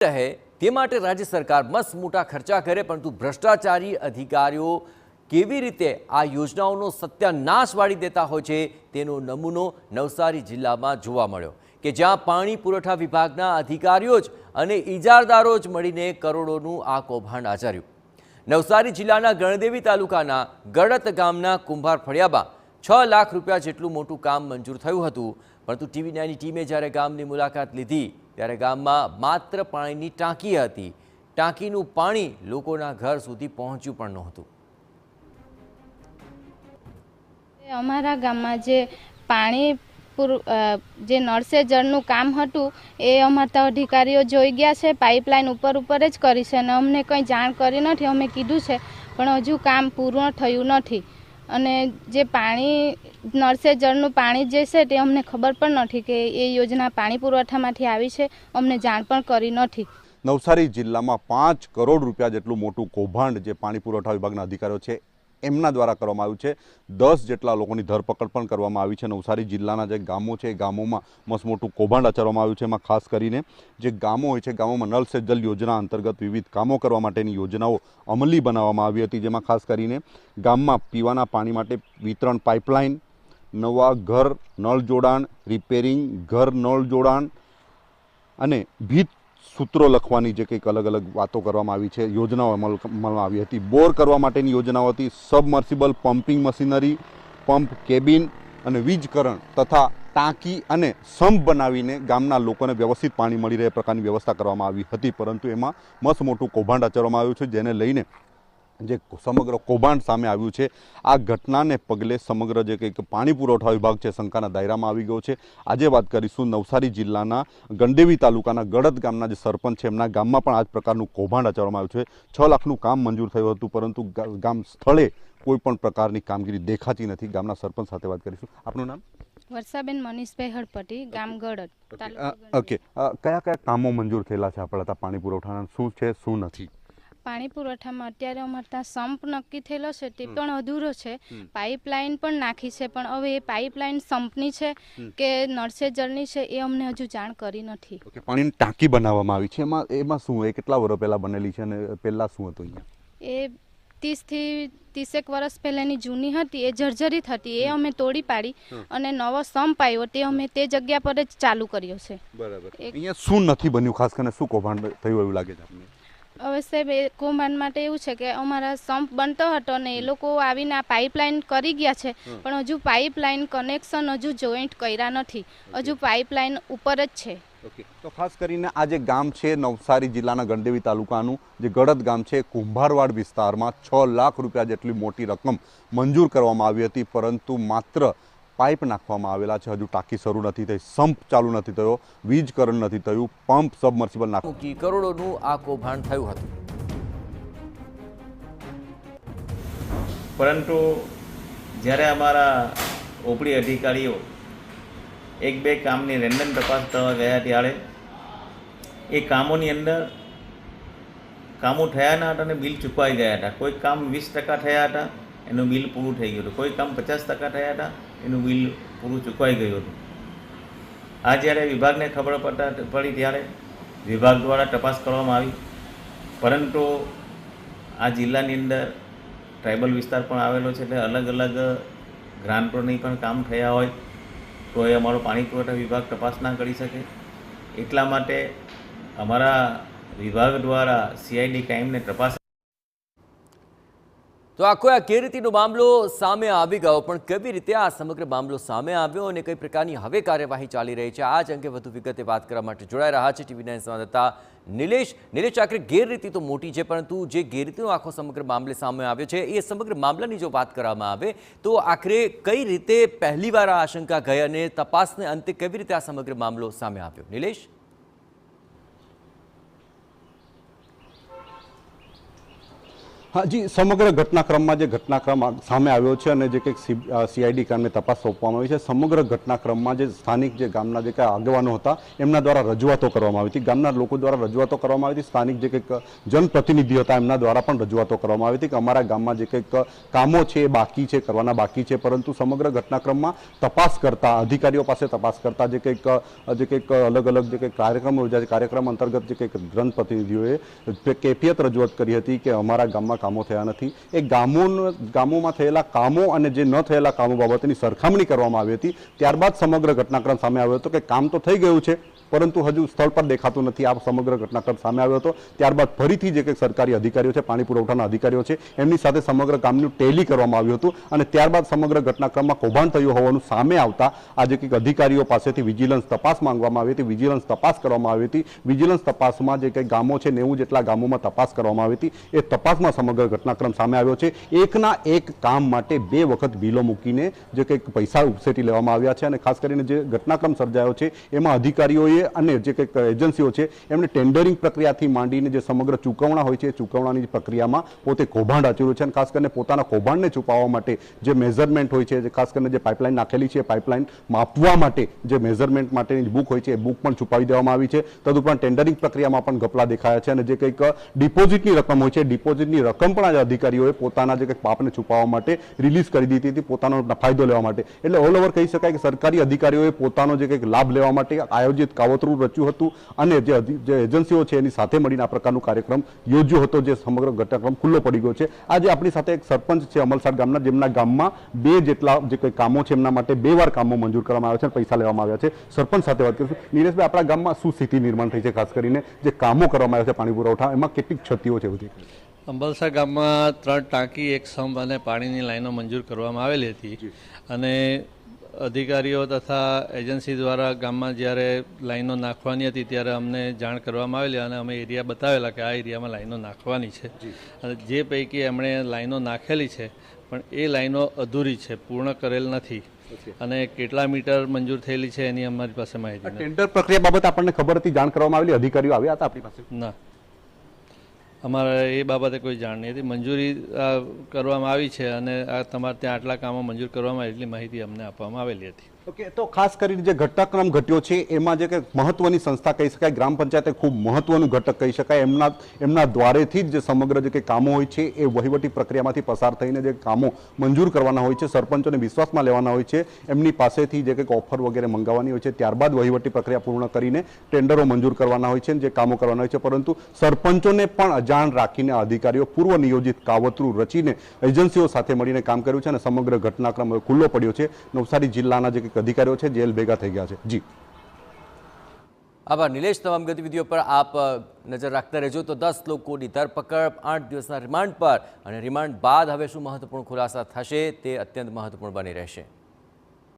રહે તે માટે રાજ્ય સરકાર મસ્ત મોટા ખર્ચા કરે, પરંતુ ભ્રષ્ટાચારી અધિકારીઓ કેવી રીતે આ યોજનાઓનો સત્યાનાશ વાળી દેતા હોય છે તેનો નમૂનો નવસારી જિલ્લામાં જોવા મળ્યો કે જ્યાં પાણી પુરવઠા વિભાગના અધિકારીઓ જ અને ઇજારદારો જ મળીને કરોડોનું આ કૌભાંડ આચર્યું। નવસારી જિલ્લાના ગણદેવી તાલુકાના ગડત ગામના કુંભાર ફળિયામાં 6 લાખ રૂપિયા જેટલું મોટું કામ મંજૂર થયું હતું, પરંતુ TV9ની ટીમે જ્યારે ગામની મુલાકાત લીધી ત્યારે ગામમાં માત્ર પાણીની ટાંકી હતી। ટાંકીનું પાણી લોકોના ઘર સુધી પહોંચ્યું પણ નહોતું। અમારા ગામમાં જે પાણી જે નળ સે જળનું કામ હતું એ અમારા અધિકારીઓ જોઈ ગયા છે, પાઇપલાઇન ઉપર જ કરી છે અને અમને કંઈ જાણ કરી નથી। અમે કીધું છે પણ હજુ કામ પૂર્ણ થયું નથી અને જે પાણી નળ સે જળનું પાણી જે છે તે અમને ખબર પણ નથી કે એ યોજના પાણી પુરવઠામાંથી આવી છે, અમને જાણ પણ કરી નથી। નવસારી જિલ્લામાં 5 કરોડ રૂપિયા જેટલું મોટું કૌભાંડ જે પાણી પુરવઠા વિભાગના અધિકારીઓ છે એમના દ્વારા કરવામાં આવ્યું છે। 10 જેટલા લોકોની ધરપકડ પણ કરવામાં આવી છે। નવસારી જિલ્લાના જે ગામો છે એ ગામોમાં મસ્ત મોટું કૌભાંડ આચરવામાં આવ્યું છે। એમાં ખાસ કરીને જે ગામો હોય છે ગામોમાં નળ સે જલ યોજના અંતર્ગત વિવિધ કામો કરવા માટેની યોજનાઓ અમલી બનાવવામાં આવી હતી, જેમાં ખાસ કરીને ગામમાં પીવાના પાણી માટે વિતરણ પાઇપલાઇન, નવા ઘર નળ જોડાણ, રિપેરિંગ ઘર નળ જોડાણ અને ભીત સૂત્રો લખવાની જે કંઈક અલગ અલગ વાતો કરવામાં આવી છે, યોજનાઓ અમલમાં આવી હતી। બોર કરવા માટેની યોજનાઓ હતી, submersible pumping machinery, pump cabin અને વીજકરણ તથા ટાંકી અને સંપ બનાવીને ગામના લોકોને વ્યવસ્થિત પાણી મળી રહે પ્રકારની વ્યવસ્થા કરવામાં આવી હતી, પરંતુ એમાં મસ્ત મોટું કૌભાંડ આચરવામાં આવ્યું છે, જેને લઈને જે સમગ્ર કૌભાંડ સામે આવ્યું છે આ ઘટનાને પગલે સમગ્ર જે કંઈક પાણી પુરવઠા વિભાગ છે શંકાના દાયરામાં આવી ગયો છે। આજે વાત કરીશું નવસારી જિલ્લાના ગણદેવી તાલુકાના ગડત ગામના જે સરપંચ છે એમના ગામમાં પણ આ જ પ્રકારનું કૌભાંડ આચરવામાં આવ્યું છે। 6 લાખનું કામ મંજૂર થયું હતું, પરંતુ ગામ સ્થળે કોઈ પણ પ્રકારની કામગીરી દેખાતી નથી। ગામના સરપંચ સાથે વાત કરીશું। આપનું નામ? વર્ષાબેન મનીષભાઈ હળપતિ, ગામ ગડત। ઓકે, કયા કયા કામો મંજૂર થયેલા છે આપણા પાણી પુરવઠાના, શું છે શું નથી? પાણી પુરવઠામાં અત્યારે અમારે ત્યાં સંપ નક્કી થયેલો છે તે પણ અધૂરો છે, પાઇપલાઇન પણ નાખી છે, પણ હવે એ પાઇપલાઇન સંપની છે કે નળ સે જળની છે એ અમને હજુ જાણ કરી નથી। ઓકે, પાણીની ટાંકી બનાવવામાં આવી છે, એમાં શું, એ કેટલા વર્ષ પહેલા બનેલી છે અને પહેલા શું હતું અહીંયા? એ 30 થી 30 વર્ષ પહેલાની જૂની હતી, એ જર્જરિત હતી, એ અમે તોડી પાડી અને નવો સંપ આવ્યો તે અમે તે જગ્યા પર જ ચાલુ કર્યો છે। બરાબર, અહીંયા શું નથી બન્યું, ખાસ કરીને શું કૌભાંડ થયું એવું લાગે છે આપને? હવે સાહેબ એ કૌભાંડ માટે એવું છે કે અમારા સંપ બનતો હતો અને એ લોકો આવીને આ પાઇપલાઇન કરી ગયા છે, પણ હજુ પાઇપલાઇન કનેક્શન હજુ જોઈન્ટ કર્યા નથી, હજુ પાઇપલાઇન ઉપર જ છે। ઓકે, તો ખાસ કરીને આ જે ગામ છે નવસારી જિલ્લાના ગણદેવી તાલુકાનું જે ગડત ગામ છે, કુંભારવાડ વિસ્તારમાં 6 લાખ રૂપિયા જેટલી મોટી રકમ મંજૂર કરવામાં આવી હતી, પરંતુ માત્ર પાઇપ નાખવામાં આવેલા છે, હજુ ટાંકી શરૂ નથી થઈ, સંપ ચાલુ નથી થયો, વીજકરણ નથી થયું, પંપ સબમર્સિબલ મૂકી કરોડોનું આ કૌભાંડ થયું હતું। પરંતુ જ્યારે અમારા ઓપડી અધિકારીઓ 1-2 કામની રેન્ડમ તપાસ કરવા ગયા ત્યારે એ કામોની અંદર કામો થયા ન હતા અને બિલ ચૂકવાઈ ગયા હતા। કોઈ કામ 20% થયા હતા, એનું બિલ પૂરું થઈ ગયું હતું, કોઈ કામ 50% થયા હતા, એનું બિલ પૂરું ચૂકવાઈ ગયું હતું। આ જ્યારે વિભાગને ખબર પડી ત્યારે વિભાગ દ્વારા તપાસ કરવામાં આવી, પરંતુ આ જિલ્લાની અંદર ટ્રાઇબલ વિસ્તાર પણ આવેલો છે, એટલે અલગ અલગ ગ્રાન્ટોની પણ કામ થયા હોય તો એ અમારો પાણી પુરવઠા વિભાગ તપાસ ના કરી શકે, એટલા માટે અમારા વિભાગ દ્વારા CID ક્રાઇમને તપાસ। તો આખો આ ગેરરીતિનો મામલો સામે આવી ગયો, પણ કેવી રીતે આ સમગ્ર મામલો સામે આવ્યો અને કઈ પ્રકારની હવે કાર્યવાહી ચાલી રહી છે, આ જ અંગે વધુ વિગતે વાત કરવા માટે જોડાઈ રહ્યા છે TV9 સંવાદદાતા નિલેશ। આખરે ગેરરીતિ તો મોટી છે, પરંતુ જે ગેરરીતિનો આખો સમગ્ર મામલે સામે આવ્યો છે એ સમગ્ર મામલાની જો વાત કરવામાં આવે તો આખરે કઈ રીતે પહેલીવાર આ આશંકા ગઈ અને તપાસને અંતે કેવી રીતે આ સમગ્ર મામલો સામે આવ્યો? નિલેશ? હા જી, સમગ્ર ઘટનાક્રમમાં જે ઘટનાક્રમ સામે આવ્યો છે અને જે કંઈક સીઆઈડી કામને તપાસ સોંપવામાં આવી છે, સમગ્ર ઘટનાક્રમમાં જે સ્થાનિક જે ગામના જે કંઈ આગેવાનો હતા એમના દ્વારા રજૂઆતો કરવામાં આવી હતી, ગામના લોકો દ્વારા રજૂઆતો કરવામાં આવી હતી, સ્થાનિક જે કંઈક જનપ્રતિનિધિ હતા એમના દ્વારા પણ રજૂઆતો કરવામાં આવી હતી કે અમારા ગામમાં જે કંઈક કામો છે એ બાકી છે, કરવાના બાકી છે, પરંતુ સમગ્ર ઘટનાક્રમમાં તપાસ કરતા અધિકારીઓ પાસે તપાસ કરતા જે કંઈક અલગ અલગ જે કંઈક કાર્યક્રમો યોજાય છે, કાર્યક્રમ અંતર્ગત જે કંઈક જનપ્રતિનિધિઓએ કેફિયત રજૂઆત કરી હતી કે અમારા ગામમાં કામો થયા નથી. એ ગામોમાં થયેલા કામો અને જે ન થયેલા કામો બાબતની સરખામણી કરવામાં આવી હતી. ત્યારબાદ સમગ્ર ઘટનાક્રમ સામે આવ્યો હતો કે કામ તો થઈ ગયું છે પરંતુ હજુ સ્થળ પર દેખાતું નથી. આ સમગ્ર ઘટનાક્રમ સામે આવ્યો હતો. ત્યારબાદ ફરીથી જે કંઈક સરકારી અધિકારીઓ છે, પાણી પુરવઠાના અધિકારીઓ છે, એમની સાથે સમગ્ર કામનું ટેલી કરવામાં આવ્યું હતું અને ત્યારબાદ સમગ્ર ઘટનાક્રમમાં કૌભાંડ થયું હોવાનું સામે આવતા આજે કંઈક અધિકારીઓ પાસેથી વિજિલન્સ તપાસ માંગવામાં આવી હતી, વિજિલન્સ તપાસ કરવામાં આવી હતી. વિજિલન્સ તપાસમાં જે કંઈક ગામો છે 90 જેટલા ગામોમાં તપાસ કરવામાં આવી હતી. એ તપાસમાં સમગ્ર ઘટનાક્રમ સામે આવ્યો છે. એકના એક કામ માટે 2 વખત બિલો મૂકીને જે કંઈક પૈસા ઉપસેટી લેવામાં આવ્યા છે અને ખાસ કરીને જે ઘટનાક્રમ સર્જાયો છે એમાં અધિકારીઓએ અને જે કંઈક એજન્સીઓ છે એમણે ટેન્ડરિંગ પ્રક્રિયાથી માંડીને જે સમગ્ર ચૂકવણા હોય છે ચૂકવણાની પ્રક્રિયામાં પોતે કૌભાંડ આચર્યું છે અને ખાસ કરીને પોતાના કૌભાંડને છુપાવવા માટે જે મેઝરમેન્ટ હોય છે, ખાસ કરીને જે પાઇપલાઇન નાખેલી છે, પાઇપલાઇન માપવા માટે જે મેઝરમેન્ટ માટેની બુક હોય છે એ બુક પણ છુપાવી દેવામાં આવી છે. તદુપરાંત ટેન્ડરિંગ પ્રક્રિયામાં પણ ગપલા દેખાયા છે અને જે કંઈક ડિપોઝિટની રકમ હોય છે, ડિપોઝિટની રકમ પણ આ અધિકારીઓએ પોતાના જે કંઈક પાપને છુપાવવા માટે રિલીઝ કરી દીધી હતી, પોતાનો ફાયદો લેવા માટે. એટલે ઓલ ઓવર કહી શકાય કે સરકારી અધિકારીઓએ પોતાનો જે કંઈક લાભ લેવા માટે આયોજિત કાવતરું રચ્યું હતું અને જે એજન્સીઓ છે એની સાથે મળીને આ પ્રકારનો કાર્યક્રમ યોજ્યો હતો, જે સમગ્ર ઘટનાક્રમ ખુલ્લો પડી ગયો છે. આજે આપણી સાથે એક સરપંચ છે અમલસાડ ગામના, જેમના ગામમાં 2 જેટલા જે કંઈ કામો છે એમના માટે 2 વાર કામો મંજૂર કરવામાં આવ્યા છે, પૈસા લેવામાં આવ્યા છે. સરપંચ સાથે વાત કરીશું. નિલેશભાઈ, આપણા ગામમાં શું સ્થિતિ નિર્માણ થઈ છે, ખાસ કરીને જે કામો કરવામાં આવ્યા છે પાણી પુરવઠા, એમાં કેટલીક ક્ષતિઓ છે બધી? અંબલસા ગામમાં 3 ટાંકી, 1 સંપ અને પાણીની લાઈનો મંજૂર કરવામાં આવેલી હતી અને અધિકારીઓ તથા એજન્સી દ્વારા ગામમાં જ્યારે લાઈનો નાખવાની હતી ત્યારે અમને જાણ કરવામાં આવેલી અને અમે એરિયા બતાવેલા કે આ એરિયામાં લાઈનો નાખવાની છે અને જે પૈકી એમણે લાઈનો નાખેલી છે પણ એ લાઈનો અધૂરી છે, પૂર્ણ કરેલ નથી અને કેટલા મીટર મંજૂર થયેલી છે એની અમારી પાસે માહિતી નથી. ટેન્ડર પ્રક્રિયા બાબત આપણને ખબર હતી, જાણ કરવામાં આવેલી, અધિકારીઓ આવ્યા હતા આપણી પાસે? ના, અમારે એ બાબતે કોઈ જાણ નહીં હતી. મંજૂરી કરવામાં આવી છે અને આ તમારે ત્યાં આટલા કામો મંજૂર કરવામાં એટલી માહિતી અમને આપવામાં આવેલી હતી. ઓકે, તો ખાસ કરીને જે ઘટનાક્રમ ઘટ્યો છે એમાં જે કંઈક મહત્વની સંસ્થા કહી શકાય, ગ્રામ પંચાયતે ખૂબ મહત્વનું ઘટક કહી શકાય. એમના દ્વારેથી જ જે સમગ્ર જે કંઈ કામો હોય છે એ વહીવટી પ્રક્રિયામાંથી પસાર થઈને જે કામો મંજૂર કરવાના હોય છે, સરપંચોને વિશ્વાસમાં લેવાના હોય છે, એમની પાસેથી જે કંઈક ઓફર વગેરે મંગાવવાની હોય છે, ત્યારબાદ વહીવટી પ્રક્રિયા પૂર્ણ કરીને ટેન્ડરો મંજૂર કરવાના હોય છે, જે કામો કરવાના હોય છે. પરંતુ સરપંચોને પણ અજાણ રાખીને અધિકારીઓ પૂર્વ નિયોજિત કાવતરું રચીને એજન્સીઓ સાથે મળીને કામ કર્યું છે અને સમગ્ર ઘટનાક્રમ ખુલ્લો પડ્યો છે. નવસારી જિલ્લાના જે અધિકારીઓ છે જેલ ભેગા થઈ ગયા છે. જી આભાર નિલેશ. તમામ ગતિવિધિઓ પર આપ નજર રાખતા રહેજો. તો 10 લોકોની ધરપકડ, 8 દિવસના રિમાન્ડ પર અને રિમાન્ડ બાદ હવે શું મહત્વપૂર્ણ ખુલાસા થશે તે અત્યંત મહત્વપૂર્ણ બની રહેશે.